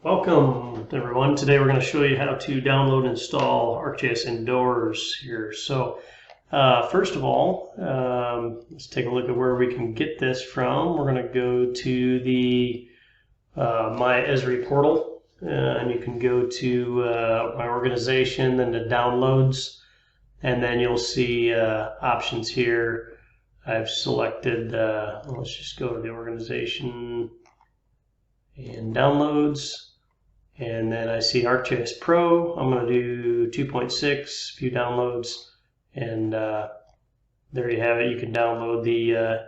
Welcome everyone. Today we're going to show you how to download and install ArcGIS Indoors here. So first of all, let's take a look at where we can get this from. We're going to go to the My Esri portal, and you can go to my organization, then to downloads, and then you'll see options here. I've selected, let's just go to the organization and downloads. And then I see ArcGIS Pro. I'm going to do 2.6, few downloads, and there you have it. You can download the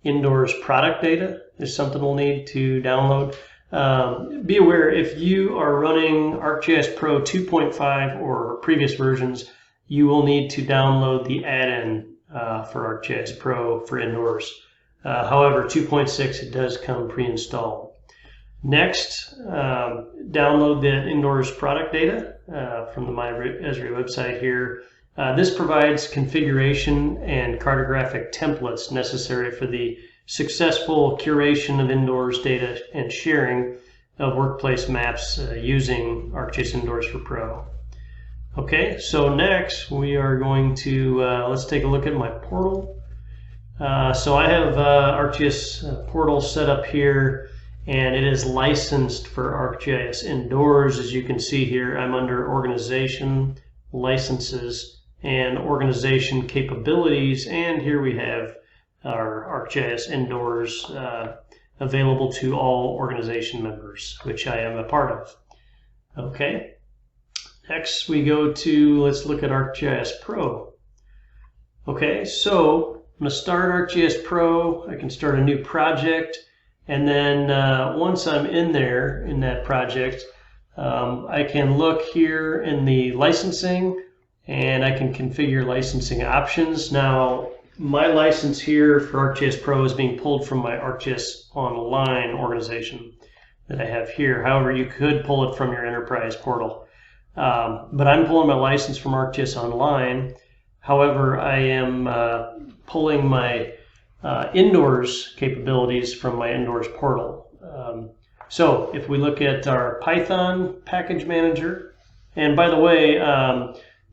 Indoors product data is something we'll need to download. Be aware, if you are running ArcGIS Pro 2.5 or previous versions, you will need to download the add-in for ArcGIS Pro for Indoors. However, 2.6, it does come pre-installed. Next, download the Indoors product data from the My Esri website here. This provides configuration and cartographic templates necessary for the successful curation of Indoors data and sharing of workplace maps using ArcGIS Indoors for Pro. Okay, so next we are going to, let's take a look at my portal. So I have ArcGIS portal set up here, and it is licensed for ArcGIS Indoors. As you can see here, I'm under Organization, Licenses, and Organization Capabilities, and here we have our ArcGIS Indoors available to all organization members, which I am a part of. Okay, next we go to, let's look at ArcGIS Pro. Okay, so I'm going to start ArcGIS Pro. I can start a new project. And then once I'm in there in that project, I can look here in the licensing, and I can configure licensing options. Now, my license here for ArcGIS Pro is being pulled from my ArcGIS Online organization that I have here. However, you could pull it from your enterprise portal. But I'm pulling my license from ArcGIS Online. However, I am pulling my Indoors capabilities from my Indoors portal. So if we look at our Python package manager, and by the way,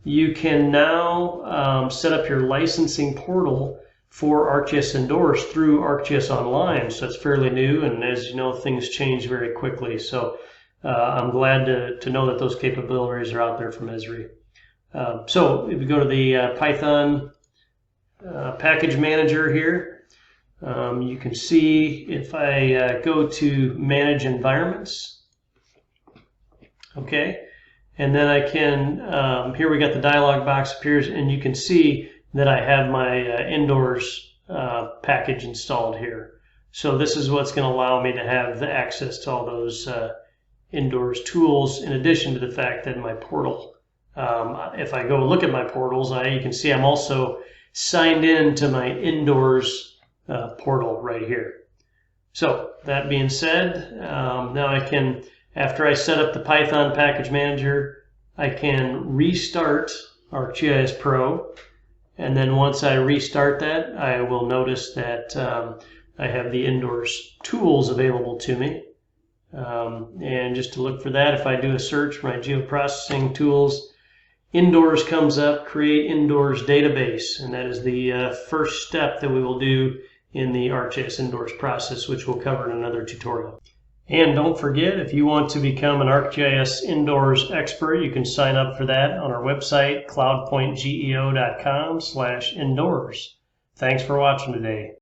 you can now set up your licensing portal for ArcGIS Indoors through ArcGIS Online. So it's fairly new, and as you know, things change very quickly. So I'm glad to know that those capabilities are out there from Esri. So if we go to the Python package manager here, you can see if I go to Manage Environments, okay, and then I can, here we got the dialog box appears, and you can see that I have my Indoors package installed here. So this is what's going to allow me to have the access to all those Indoors tools, in addition to the fact that in my portal, if I go look at my portals, you can see I'm also signed in to my Indoors portal right here. So that being said, now I can, after I set up the Python package manager, I can restart ArcGIS Pro, and then once I restart that, I will notice that I have the Indoors tools available to me. And just to look for that, if I do a search for my geoprocessing tools, Indoors comes up, create Indoors database, and that is the first step that we will do in the ArcGIS Indoors process, which we'll cover in another tutorial. And don't forget, if you want to become an ArcGIS Indoors expert, you can sign up for that on our website, cloudpointgeo.com/indoors. Thanks for watching today.